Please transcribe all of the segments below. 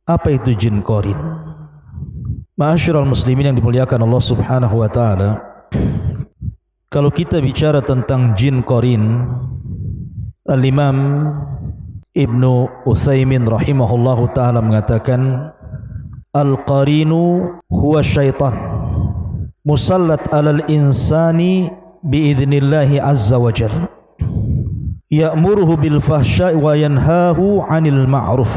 Apa itu jin qarin? Ma'asyiral muslimin yang dimuliakan Allah Subhanahu wa taala, kalau kita bicara tentang jin qarin, Al-Imam Ibnu Utsaimin rahimahullahu taala mengatakan, al-qarinu huwa syaitan musallat 'alal insani biidznillah azza wa jalla, ya'muruhu bil fahsya'i wa yanhahu 'anil ma'ruf.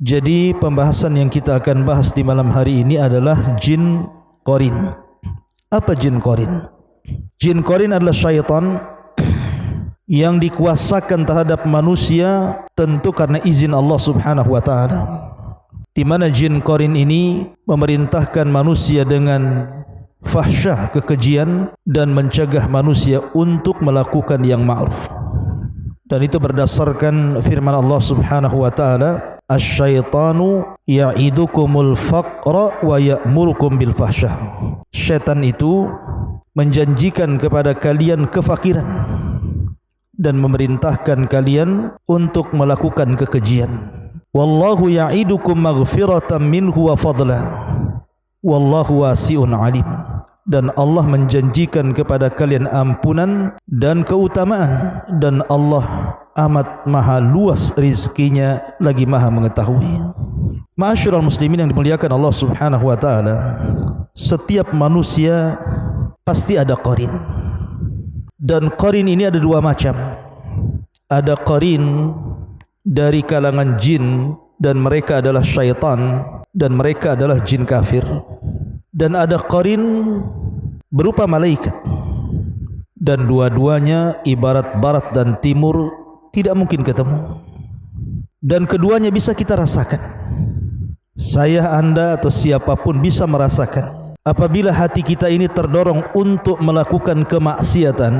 Jadi pembahasan yang kita akan bahas di malam hari ini adalah jin qarin. Apa jin qarin? Jin qarin adalah syaitan yang dikuasakan terhadap manusia tentu karena izin Allah Subhanahu wa taala. Di mana jin qarin ini memerintahkan manusia dengan fahsyah, kekejian, dan mencegah manusia untuk melakukan yang ma'ruf. Dan itu berdasarkan firman Allah Subhanahu wa taala, asy-syaitanu ya'idukumul faqra wa ya'murukum bil fahsyah. Syaitan itu menjanjikan kepada kalian kefakiran dan memerintahkan kalian untuk melakukan kekejian. Wallahu ya'idukum maghfiratan minhu wa fadla wallahu wasi'un alim. Dan Allah menjanjikan kepada kalian ampunan dan keutamaan, dan Allah amat maha luas rizkinya lagi maha mengetahui. Ma'asyiral muslimin yang dimuliakan Allah Subhanahu wa taala, setiap manusia pasti ada qarin. Dan qarin ini ada dua macam. Ada qarin dari kalangan jin dan mereka adalah syaitan dan mereka adalah jin kafir. Dan ada qarin berupa malaikat, dan dua-duanya ibarat barat dan timur, tidak mungkin ketemu. Dan keduanya bisa kita rasakan. Saya, Anda atau siapapun bisa merasakan apabila hati kita ini terdorong untuk melakukan kemaksiatan,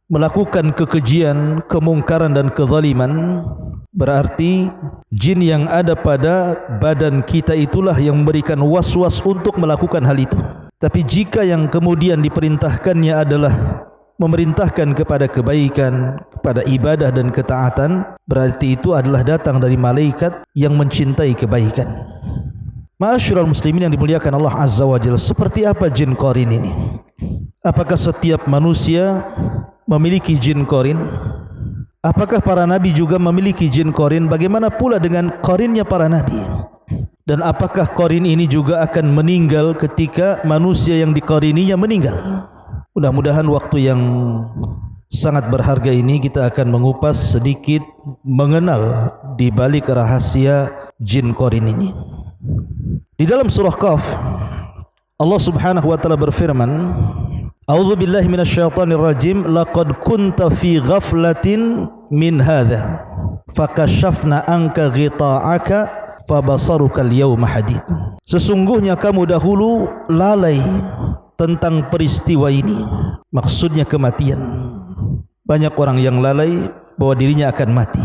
melakukan kekejian, kemungkaran dan kezaliman, berarti jin yang ada pada badan kita itulah yang memberikan was-was untuk melakukan hal itu. Tapi jika yang kemudian diperintahkannya adalah memerintahkan kepada kebaikan, kepada ibadah dan ketaatan, berarti itu adalah datang dari malaikat yang mencintai kebaikan. Ma'asyiral muslimin yang dimuliakan Allah Azza wa Jalla, seperti apa jin qarin ini? Apakah setiap manusia memiliki jin qarin? Apakah para nabi juga memiliki jin qarin? Bagaimana pula dengan qarinnya para nabi? Dan apakah qarin ini juga akan meninggal ketika manusia yang diqarininya meninggal? Mudah-mudahan waktu yang sangat berharga ini kita akan mengupas sedikit, mengenal di balik rahasia jin qarin ini. Di dalam surah Qaf, Allah Subhanahu wa taala berfirman, A'udzu billahi minasyaitonir rajim, laqad kunta fi ghaflatin min hadza fakashafna anka ghita'aka fabasaruka al-yawma hadid. Sesungguhnya kamu dahulu lalai tentang peristiwa ini, maksudnya kematian. Banyak orang yang lalai bahwa dirinya akan mati,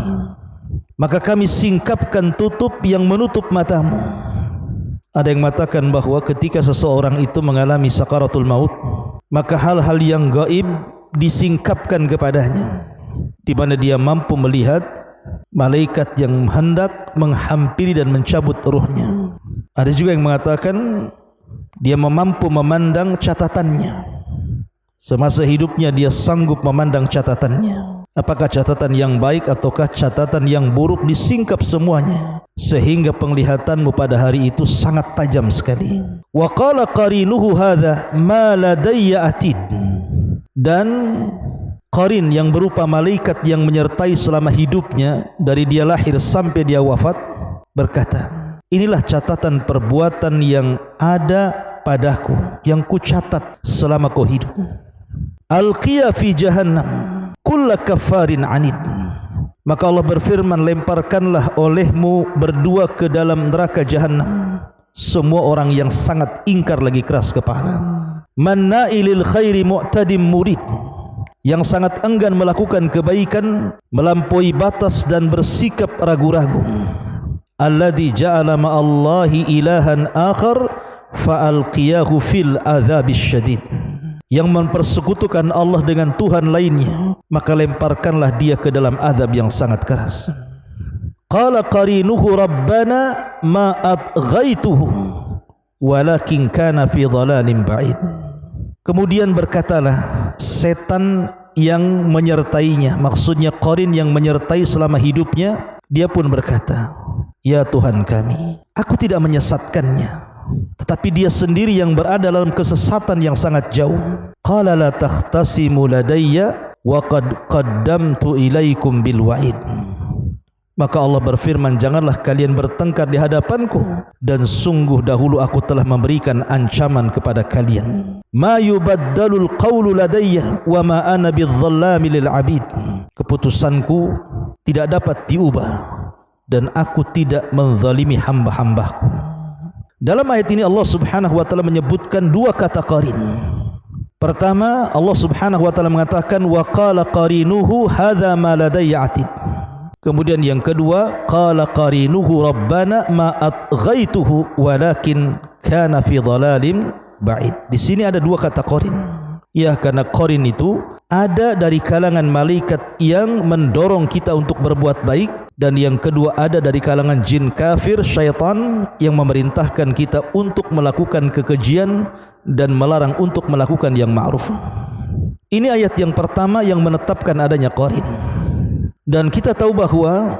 maka kami singkapkan tutup yang menutup matamu. Ada yang mengatakan bahwa ketika seseorang itu mengalami sakaratul maut, maka hal-hal yang gaib disingkapkan kepadanya, di mana dia mampu melihat malaikat yang hendak menghampiri dan mencabut ruhnya. Ada juga yang mengatakan dia mampu memandang catatannya. Semasa hidupnya dia sanggup memandang catatannya. Apakah catatan yang baik ataukah catatan yang buruk, disingkap semuanya, sehingga penglihatanmu pada hari itu sangat tajam sekali. Wa qala qarinuhu hadza ma ladayya atid. Dan qarin yang berupa malaikat yang menyertai selama hidupnya dari dia lahir sampai dia wafat berkata, inilah catatan perbuatan yang ada padaku, yang kucatat selama kau hidup. Alqiya fi jahannam kulla kafarin anid. Maka Allah berfirman, lemparkanlah olehmu berdua ke dalam neraka jahannam semua orang yang sangat ingkar lagi keras kepala. Manna'ilil khairi mu'tadim murid, yang sangat enggan melakukan kebaikan, melampaui batas dan bersikap ragu-ragu. alladzi ja'ala ma'allahi ilahan akhar fa'alqiyahu fil adzabis syadid, yang mempersekutukan Allah dengan Tuhan lainnya, maka lemparkanlah dia ke dalam azab yang sangat keras. Qala qarinuhu rabbana ma atghaituhu walakin kana fi dhalalin ba'id. Kemudian berkatalah setan yang menyertainya, maksudnya qarin yang menyertai selama hidupnya, dia pun berkata, ya Tuhan kami, aku tidak menyesatkannya, tetapi dia sendiri yang berada dalam kesesatan yang sangat jauh. Qala la takhtasimu ladayya wa qad qaddamtu ilaikum bil wa'id. Maka Allah berfirman, janganlah kalian bertengkar di hadapanku, dan sungguh dahulu aku telah memberikan ancaman kepada kalian. Ma yubaddalul qawlu ladayya wa ma ana bidzallami lil abid. Keputusanku tidak dapat diubah dan aku tidak menzalimi hamba-hambaku. Dalam ayat ini Allah Subhanahu wa taala menyebutkan dua kata qarin. Pertama, Allah Subhanahu wa taala mengatakan wa qala qarinuhu hadza ma ladayya atid. Kemudian yang kedua, qala qarinuhu rabbana ma atghaituhu walakin kana fi dhalalin ba'id. Di sini ada dua kata qarin. Ya, karena qarin itu ada dari kalangan malaikat yang mendorong kita untuk berbuat baik, dan yang kedua ada dari kalangan jin kafir, syaitan, yang memerintahkan kita untuk melakukan kekejian dan melarang untuk melakukan yang ma'ruf. Ini ayat yang pertama yang menetapkan adanya qarin. Dan kita tahu bahwa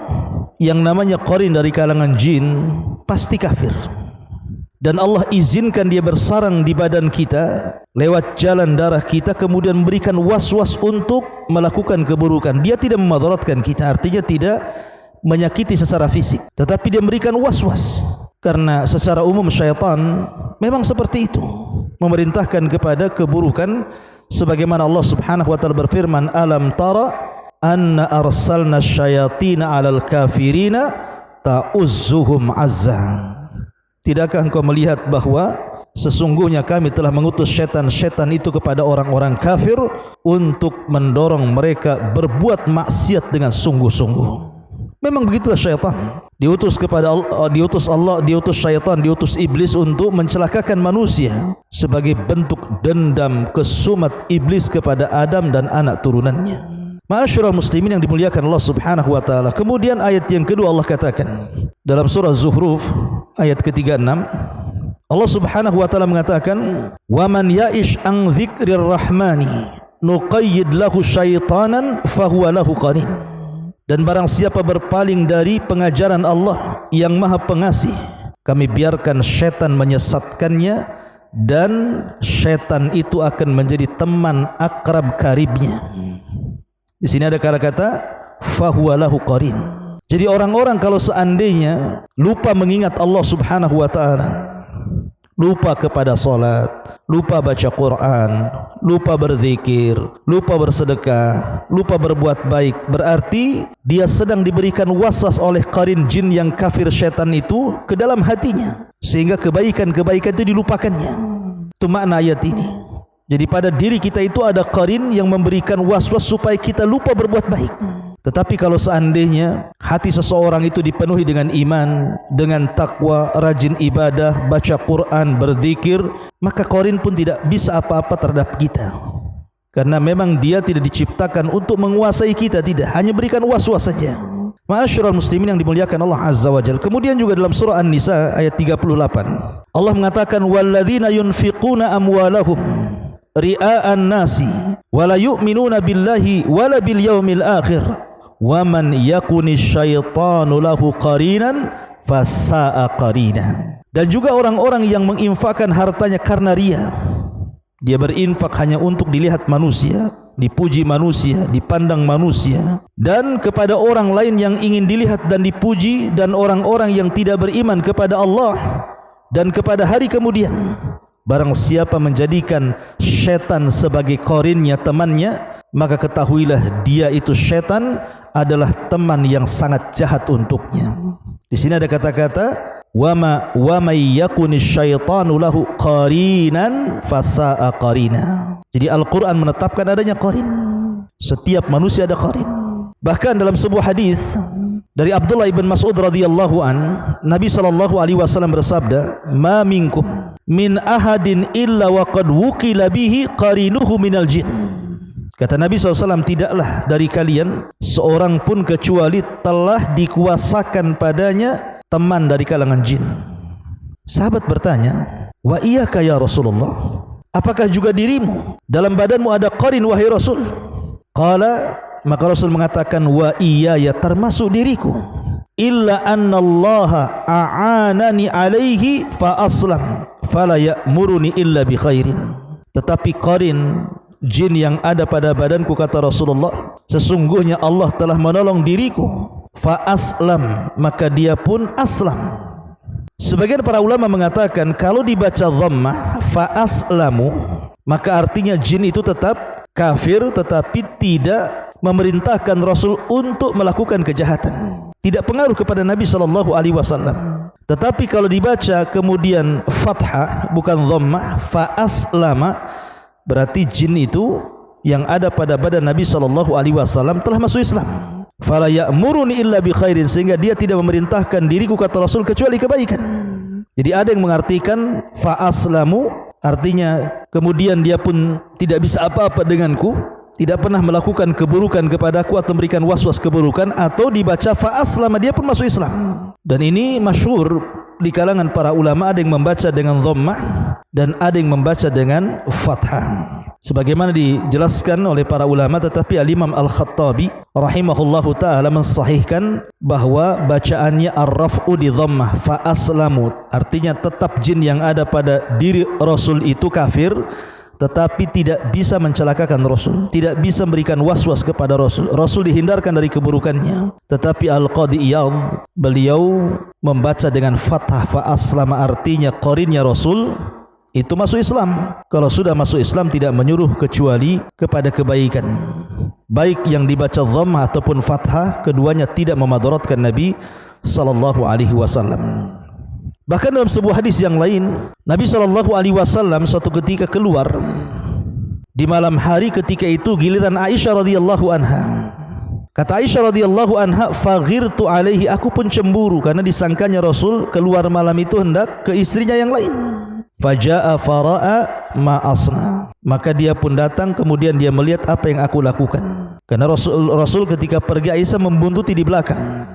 yang namanya qarin dari kalangan jin pasti kafir, dan Allah izinkan dia bersarang di badan kita lewat jalan darah kita, kemudian memberikan was-was untuk melakukan keburukan. Dia tidak memadaratkan kita, artinya tidak menyakiti secara fisik, tetapi dia memberikan was-was. Karena secara umum syaitan memang seperti itu, memerintahkan kepada keburukan, sebagaimana Allah Subhanahu wa taala berfirman, alam tara anna arsalna syayatina 'alal kafirina ta'uzzuhum azza. Tidakkah engkau melihat bahwa sesungguhnya kami telah mengutus syaitan-syaitan itu kepada orang-orang kafir untuk mendorong mereka berbuat maksiat dengan sungguh-sungguh. Memang begitulah syaitan. Diutus kepada Allah, diutus syaitan, diutus iblis untuk mencelakakan manusia sebagai bentuk dendam kesumat iblis kepada Adam dan anak turunannya. Ma'asyiral muslimin yang dimuliakan Allah Subhanahu wa taala. Kemudian ayat yang kedua Allah katakan dalam surah Zuhruf ayat ke-36, Allah Subhanahu wa taala mengatakan, "Wa man ya'ish an dzikrir rahmani nuqayyid lahu syaitanan fahuwa lahu qarin." Dan barang siapa berpaling dari pengajaran Allah yang Maha Pengasih, kami biarkan syaitan menyesatkannya, dan syaitan itu akan menjadi teman akrab karibnya. Di sini ada kata-kata fahuwa lahu qarin. Jadi orang-orang kalau seandainya lupa mengingat Allah Subhanahu wa taala, lupa kepada salat, lupa baca Quran, lupa berzikir, lupa bersedekah, lupa berbuat baik, berarti dia sedang diberikan waswas oleh qarin jin yang kafir syaitan itu ke dalam hatinya, sehingga kebaikan-kebaikan itu dilupakannya. Itu makna ayat ini. Jadi pada diri kita itu ada qarin yang memberikan was-was supaya kita lupa berbuat baik. Tetapi kalau seandainya hati seseorang itu dipenuhi dengan iman, dengan takwa, rajin ibadah, baca Quran, berzikir, maka qarin pun tidak bisa apa-apa terhadap kita. Karena memang dia tidak diciptakan untuk menguasai kita, tidak, hanya berikan was-was saja. Ma'asyiral muslimin yang dimuliakan Allah Azza wa Jalla. Kemudian juga dalam surah An-Nisa ayat 38, Allah mengatakan walladzina yunfiquna amwalahum ria'an nasi wala yu'minuna billahi wala bil yaumil akhir wa man yakunish syaitanu lahu qarinan fasa'a qarina. Dan juga orang-orang yang menginfakkan hartanya karena riya. Dia berinfak hanya untuk dilihat manusia, dipuji manusia, dipandang manusia, dan kepada orang lain yang ingin dilihat dan dipuji, dan orang-orang yang tidak beriman kepada Allah dan kepada hari kemudian. Barang siapa menjadikan syaitan sebagai qarinnya, temannya, maka ketahuilah dia itu syaitan adalah teman yang sangat jahat untuknya. Di sini ada kata-kata wa may yakunish syaitanu lahu qarinan fasa'a qarina. Jadi Al-Quran menetapkan adanya qarin. Setiap manusia ada qarin. Bahkan dalam sebuah hadis Dari Abdullah ibn Mas'ud radhiyallahu an, Nabi sallallahu alaihi wasallam bersabda, "Ma minkum min ahadin illa wa qad wukila bihi qarinuhu minal jin." Kata Nabi SAW, tidaklah dari kalian seorang pun kecuali telah dikuasakan padanya teman dari kalangan jin. Sahabat bertanya, "Wa iyyaka ya Rasulullah? Apakah juga dirimu dalam badanmu ada qarin wahai Rasul?" Qala, maka Rasul mengatakan, "Wa iyaya, termasuk diriku. Illa annallaha a'anani alaihi fa aslam fala ya'muruni illa bi khairin." Tetapi qarin jin yang ada pada badanku, kata Rasulullah, sesungguhnya Allah telah menolong diriku, fa aslam, maka dia pun aslam. Sebagian para ulama mengatakan kalau dibaca dhammah fa aslamu, maka artinya jin itu tetap kafir tetapi tidak memerintahkan Rasul untuk melakukan kejahatan, tidak pengaruh kepada Nabi sallallahu alaihi wasallam. Tetapi kalau dibaca kemudian fathah bukan dhammah, fa aslama, berarti jin itu yang ada pada badan Nabi sallallahu alaihi wasallam telah masuk Islam. Fala ya'muruni illa bi khairin, sehingga dia tidak memerintahkan diriku, kata Rasul, kecuali kebaikan. Jadi ada yang mengartikan fa aslamu, artinya kemudian dia pun tidak bisa apa-apa denganku, tidak pernah melakukan keburukan kepadaku atau memberikan was-was keburukan, atau dibaca fa aslama, dia pun masuk Islam. Dan ini masyhur di kalangan para ulama, ada yang membaca dengan dhammah dan ada yang membaca dengan fathah, sebagaimana dijelaskan oleh para ulama. Tetapi Al-Imam Al-Khattabi rahimahullahu ta'ala mensahihkan bahwa bacaannya ar-raf'u di dhammah fa aslamu, artinya tetap jin yang ada pada diri Rasul itu kafir, tetapi tidak bisa mencelakakan Rasul, tidak bisa memberikan was-was kepada Rasul. Rasul dihindarkan dari keburukannya. Tetapi Al-Qadhi Iyadh, beliau membaca dengan fathah fa aslama, artinya qarinnya Rasul itu masuk Islam. Kalau sudah masuk Islam tidak menyuruh kecuali kepada kebaikan. Baik yang dibaca dhammah ataupun fathah, keduanya tidak memadaratkan Nabi sallallahu alaihi wasallam. Bahkan dalam sebuah hadis yang lain, Nabi sallallahu alaihi wasallam suatu ketika keluar di malam hari, ketika itu giliran Aisyah radhiyallahu anha. Kata Aisyah radhiyallahu anha, "Faghirtu alaihi," aku pun cemburu karena disangkanya Rasul keluar malam itu hendak ke istrinya yang lain. Faja'a fara'a ma asna, maka dia pun datang, kemudian dia melihat apa yang aku lakukan. Karena Rasul ketika pergi, Aisyah membuntuti di belakang.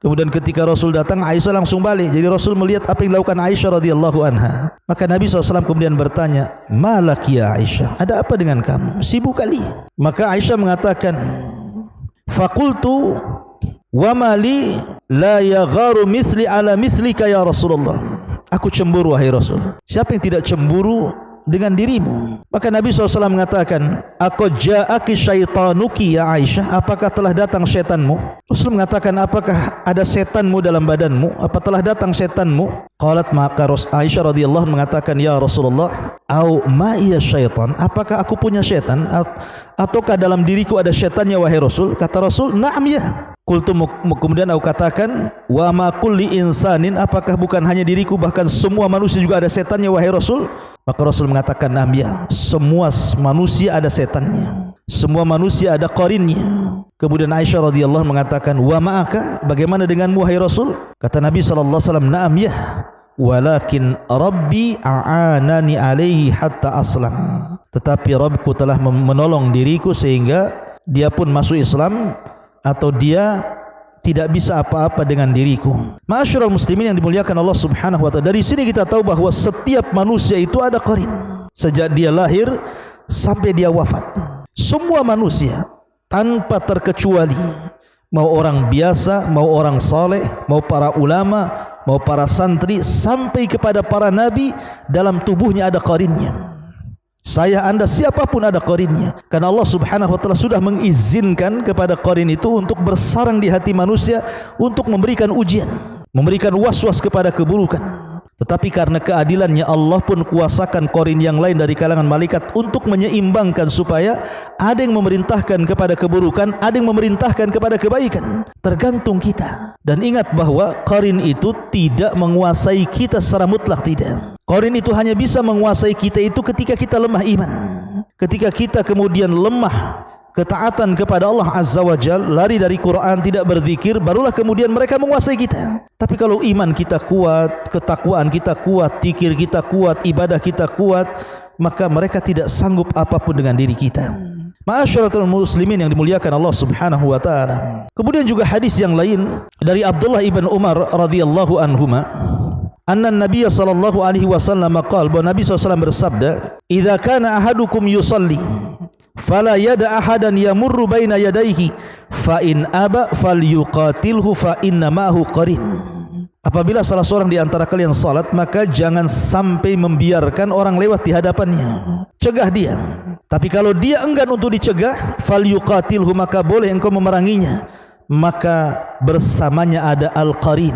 Kemudian ketika Rasul datang, Aisyah langsung balik. Jadi Rasul melihat apa yang dilakukan Aisyah radhiyallahu anha. Maka Nabi SAW kemudian bertanya, "Malak ya Aisyah, ada apa dengan kamu? Sibuk kali." Maka Aisyah mengatakan, "Faqultu wa mali la yagharu mithli ala mithlika ya Rasulullah." Aku cemburu wahai Rasul. Siapa yang tidak cemburu dengan dirimu? Maka Nabi SAW mengatakan, "Aqad ja'aki syaitanuki ya Aisyah, apakah telah datang setanmu?" Rasul mengatakan, "Apakah ada setanmu dalam badanmu? Apa telah datang setanmu?" Qalat, maka Aisyah radhiyallahu mengatakan, "Ya Rasulullah, au ma iya syaitan, apakah aku punya setan ataukah dalam diriku ada setannya wahai Rasul?" Kata Rasul, "Na'am ya." Qultu, kemudian aku katakan, "Wa ma kulli insanin, apakah bukan hanya diriku, bahkan semua manusia juga ada setannya wahai Rasul?" Maka Rasul mengatakan, "Na'am ya, semua manusia ada setannya, semua manusia ada qarinnya." Kemudian Aisyah radhiyallahu mengatakan, "Wa ma'aka, bagaimana denganmu wahai Rasul?" Kata Nabi sallallahu alaihi wasallam, "Na'am ya, walakin Rabbi a'anani alaihi hatta aslam." Tetapi Rabbku telah menolong diriku sehingga dia pun masuk Islam, atau dia tidak bisa apa-apa dengan diriku. Ma'asyiral muslimin yang dimuliakan Allah Subhanahu wa taala, dari sini kita tahu bahwa setiap manusia itu ada qarin. Sejak dia lahir sampai dia wafat, semua manusia tanpa terkecuali, mau orang biasa, mau orang saleh, mau para ulama, mau para santri, sampai kepada para nabi, dalam tubuhnya ada qarinnya. Saya, anda, siapapun ada qarinnya. Karena Allah Subhanahu wa taala sudah mengizinkan kepada qarin itu untuk bersarang di hati manusia, untuk memberikan ujian, memberikan was-was kepada keburukan. Tetapi karena keadilannya, Allah pun kuasakan qarin yang lain dari kalangan malaikat untuk menyeimbangkan, supaya ada yang memerintahkan kepada keburukan, ada yang memerintahkan kepada kebaikan. Tergantung kita. Dan ingat bahwa qarin itu tidak menguasai kita secara mutlak, tidak. Qarin itu hanya bisa menguasai kita itu ketika kita lemah iman. Ketika kita kemudian lemah ketaatan kepada Allah Azza wa Jal, lari dari Quran, tidak berzikir, barulah kemudian mereka menguasai kita. Tapi kalau iman kita kuat, ketakwaan kita kuat, zikir kita kuat, ibadah kita kuat, maka mereka tidak sanggup apapun dengan diri kita. Ma'asyaratul muslimin yang dimuliakan Allah Subhanahu wa taala. Kemudian juga hadis yang lain dari Abdullah ibn Umar radhiyallahu anhuma, anna Nabiy sallallahu alaihi wasallam qala, bahwa Nabi SAW bersabda, "Idza kana ahadukum yusalli fala yada ahadan yamurru baina yadayhi fa in aba falyuqatilhu fa inna ma'ahu qarin." Apabila salah seorang di antara kalian salat, maka jangan sampai membiarkan orang lewat di hadapannya, cegah dia. Tapi kalau dia enggan untuk dicegah, falyuqatilhu, maka boleh engkau memeranginya. Maka bersamanya ada al-qarin,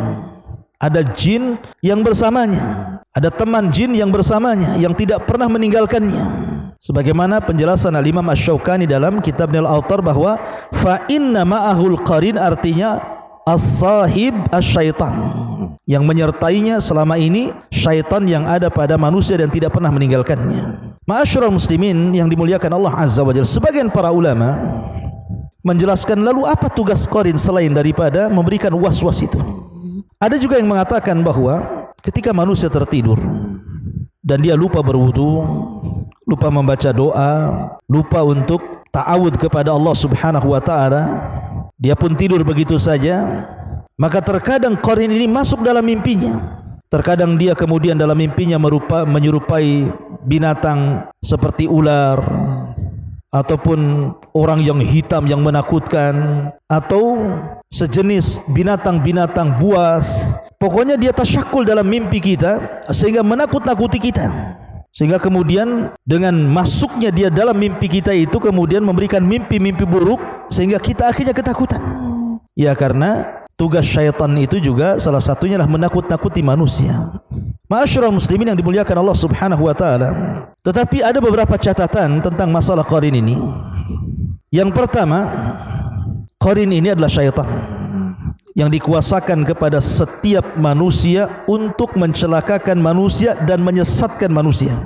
ada jin yang bersamanya, ada teman jin yang bersamanya, yang tidak pernah meninggalkannya. Sebagaimana penjelasan Al-Imam Asy-Syaukani dalam kitab Al-Awtar, bahwa fa inna ma'ahul qarin artinya as-sahib as-syaitan, yang menyertainya selama ini syaitan yang ada pada manusia dan tidak pernah meninggalkannya. Ma'asyiral muslimin yang dimuliakan Allah Azza wa Jalla, sebagian para ulama menjelaskan, lalu apa tugas qarin selain daripada memberikan was-was itu? Ada juga yang mengatakan bahwa ketika manusia tertidur dan dia lupa berwudu, lupa membaca doa, lupa untuk ta'awud kepada Allah Subhanahu wa taala, dia pun tidur begitu saja, maka terkadang qarin ini masuk dalam mimpinya. Terkadang dia kemudian dalam mimpinya menyerupai binatang seperti ular, ataupun orang yang hitam yang menakutkan, atau sejenis binatang-binatang buas. Pokoknya dia tasyakul dalam mimpi kita sehingga menakut-nakuti kita, sehingga kemudian dengan masuknya dia dalam mimpi kita itu kemudian memberikan mimpi-mimpi buruk sehingga kita akhirnya ketakutan. Ya, karena tugas syaitan itu juga salah satunya adalah menakut-nakuti manusia. Ma'asyiral muslimin yang dimuliakan Allah Subhanahu wa taala. Tetapi ada beberapa catatan tentang masalah qarin ini. Yang pertama, qarin ini adalah syaitan yang dikuasakan kepada setiap manusia untuk mencelakakan manusia dan menyesatkan manusia.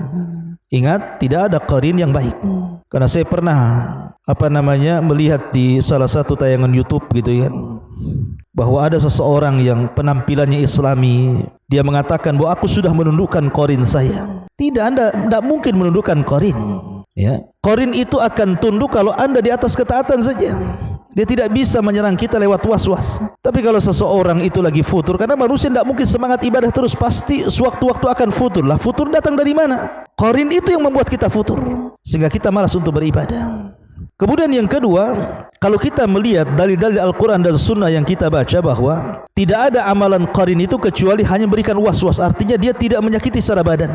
Ingat, tidak ada qarin yang baik. Karena saya pernah melihat di salah satu tayangan YouTube gitu kan, bahwa ada seseorang yang penampilannya Islami, dia mengatakan bahwa aku sudah menundukkan qarin saya. Tidak, Anda tidak mungkin menundukkan qarin. Ya, qarin itu akan tunduk kalau Anda di atas ketaatan saja. Dia tidak bisa menyerang kita lewat was-was. Tapi kalau seseorang itu lagi futur, karena manusia tidak mungkin semangat ibadah terus, pasti sewaktu-waktu akan futur. Lah, futur datang dari mana? Qarin itu yang membuat kita futur, sehingga kita malas untuk beribadah. Kemudian yang kedua, kalau kita melihat dalil-dalil Al-Quran dan Sunnah yang kita baca, bahwa tidak ada amalan qarin itu kecuali hanya berikan was-was. Artinya dia tidak menyakiti secara badan.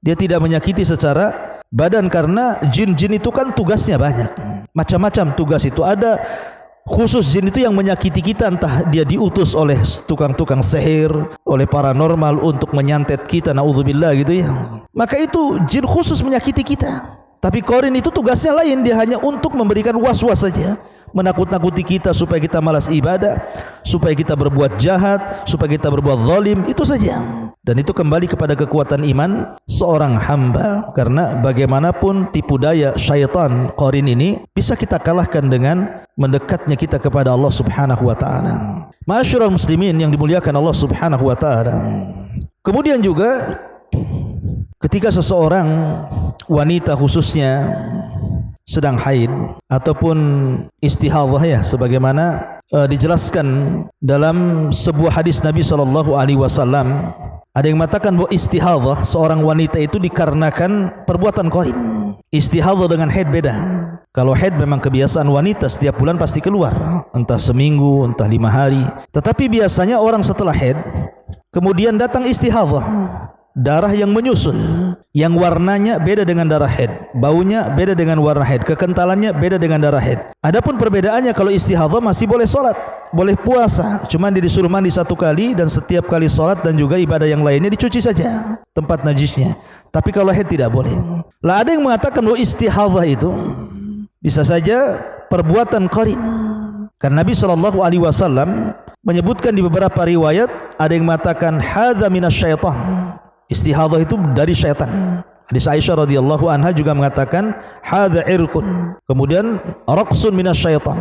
Dia tidak menyakiti secara badan, karena jin-jin itu kan tugasnya banyak. Macam-macam tugas itu ada. Khusus jin itu yang menyakiti kita, entah dia diutus oleh tukang-tukang sihir, oleh paranormal untuk menyantet kita, naudzubillah gitu ya. Maka itu jin khusus menyakiti kita. Tapi qarin itu tugasnya lain, dia hanya untuk memberikan was-was saja, menakut-nakuti kita supaya kita malas ibadah, supaya kita berbuat jahat, supaya kita berbuat zalim, itu saja. Dan itu kembali kepada kekuatan iman seorang hamba. Karena bagaimanapun tipu daya syaitan, qarin ini bisa kita kalahkan dengan mendekatnya kita kepada Allah Subhanahu wa taala. Ma'asyiral muslimin yang dimuliakan Allah Subhanahu wa taala. Kemudian juga ketika seseorang wanita khususnya sedang haid ataupun istihadhah, ya, sebagaimana dijelaskan dalam sebuah hadis Nabi sallallahu alaihi wasallam, ada yang mengatakan bahwa istihadhah seorang wanita itu dikarenakan perbuatan qarin. Istihadhah dengan haid beda. Kalau haid memang kebiasaan wanita setiap bulan pasti keluar, entah seminggu, entah 5 hari. Tetapi biasanya orang setelah haid kemudian datang istihadhah, darah yang menyusul, yang warnanya beda dengan darah haid, baunya beda dengan warna haid, kekentalannya beda dengan darah haid. Adapun perbedaannya, kalau istihadhah masih boleh sholat, boleh puasa, cuma dia disuruh mandi 1 kali, dan setiap kali sholat dan juga ibadah yang lainnya dicuci saja tempat najisnya. Tapi kalau haid tidak boleh. Lah, ada yang mengatakan bahwa istihadhah itu bisa saja perbuatan qarin. Karena Nabi SAW menyebutkan di beberapa riwayat, ada yang mengatakan hadza minasyaitan, istihadhah itu dari syaitan. Hadis Aisyah radhiyallahu anha juga mengatakan hadza irqun, kemudian raqsun minasyaitan.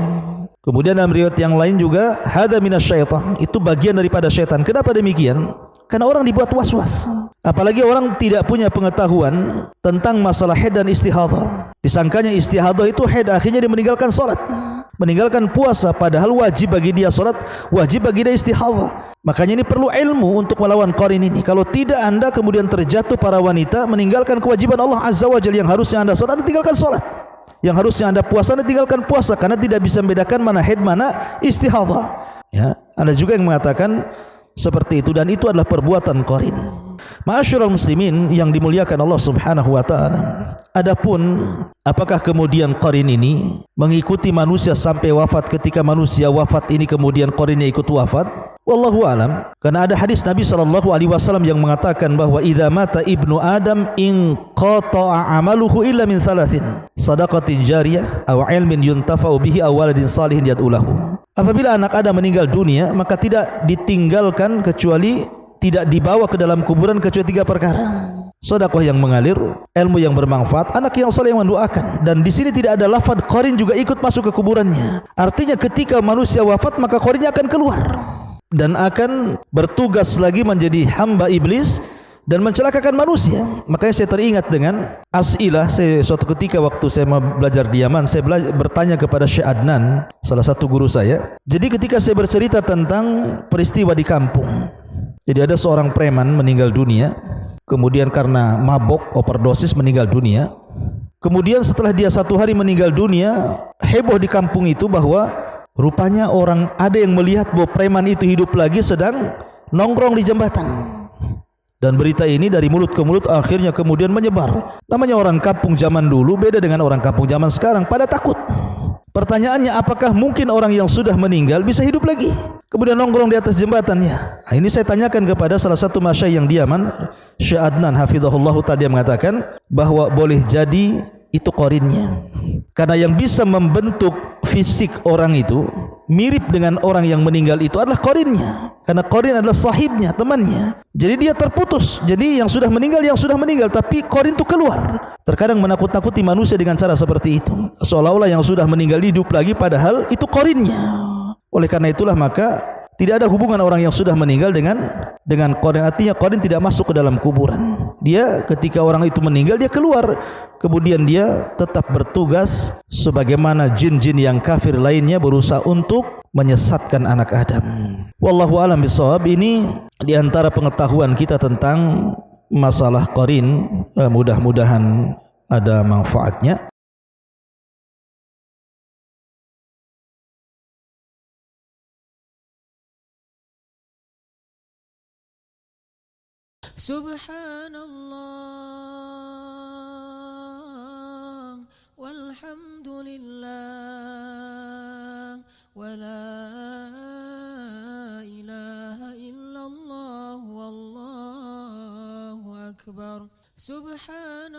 Kemudian dalam riwayat yang lain juga hadza minasyaitan, itu bagian daripada syaitan. Kenapa demikian? Karena orang dibuat was-was. Apalagi orang tidak punya pengetahuan tentang masalah haid dan istihadhah. Disangkanya istihadhah itu haid, akhirnya dia meninggalkan salat, meninggalkan puasa, padahal wajib bagi dia salat, wajib bagi dia istihadhah. Makanya ini perlu ilmu untuk melawan qarin ini. Kalau tidak, anda kemudian terjatuh para wanita meninggalkan kewajiban Allah Azza wa Jalla. Yang harusnya anda salat, anda tinggalkan salat. Yang harusnya anda puasa, anda tinggalkan puasa, karena tidak bisa membedakan mana haid mana istihadhah. Ya, ada juga yang mengatakan seperti itu, dan itu adalah perbuatan qarin. Ma'asyiral muslimin yang dimuliakan Allah Subhanahu wa taala. Adapun apakah kemudian qarin ini mengikuti manusia sampai wafat, ketika manusia wafat ini kemudian qarinnya ikut wafat? Wallahu alam. Karena ada hadis Nabi sallallahu alaihi wasallam yang mengatakan bahwa idza mata ibnu Adam in qata'a amaluhu illa min thalathin, shadaqatin jariyah aw ilmin yuntafa'u bihi aw waladin salihin yad'u lahu. Apabila anak Adam meninggal dunia, maka tidak ditinggalkan kecuali, tidak dibawa ke dalam kuburan kecuali 3 perkara. Sedekah yang mengalir, ilmu yang bermanfaat, anak yang saleh yang mendoakan. Dan di sini tidak ada lafaz qarin juga ikut masuk ke kuburannya. Artinya ketika manusia wafat, maka qarinnya akan keluar dan akan bertugas lagi menjadi hamba iblis dan mencelakakan manusia. Makanya saya teringat dengan as'ilah. Saya suatu ketika waktu saya belajar di Yaman, saya bertanya kepada Syekh Adnan, salah satu guru saya. Jadi ketika saya bercerita tentang peristiwa di kampung, jadi ada seorang preman meninggal dunia, kemudian karena mabok overdosis meninggal dunia. Kemudian setelah dia 1 hari meninggal dunia, heboh di kampung itu bahwa rupanya orang ada yang melihat bahwa preman itu hidup lagi sedang nongkrong di jembatan. Dan berita ini dari mulut ke mulut akhirnya kemudian menyebar. Namanya orang kampung zaman dulu beda dengan orang kampung zaman sekarang, pada takut. Pertanyaannya, apakah mungkin orang yang sudah meninggal bisa hidup lagi kemudian nongkrong di atas jembatannya? Nah, ini saya tanyakan kepada salah satu masyayikh yang di Yaman, Syekh Adnan hafizahullah tadi, yang mengatakan bahwa boleh jadi itu qarinnya. Karena yang bisa membentuk fisik orang itu mirip dengan orang yang meninggal itu adalah qarinnya. Karena qarin adalah sahibnya, temannya. Jadi dia terputus. Jadi yang sudah meninggal, tapi qarin itu keluar. Terkadang menakut-nakuti manusia dengan cara seperti itu, seolah-olah yang sudah meninggal hidup lagi, padahal itu qarinnya. Oleh karena itulah maka tidak ada hubungan orang yang sudah meninggal dengan qarin. Artinya qarin tidak masuk ke dalam kuburan. Dia ketika orang itu meninggal, dia keluar, kemudian dia tetap bertugas sebagaimana jin-jin yang kafir lainnya berusaha untuk menyesatkan anak Adam. Wallahu a'lam bishawab. Ini diantara pengetahuan kita tentang masalah qarin. Mudah-mudahan ada manfaatnya. Subhanallah walhamdulillah wa la ilaha illallah wallahu akbar. Subhanallah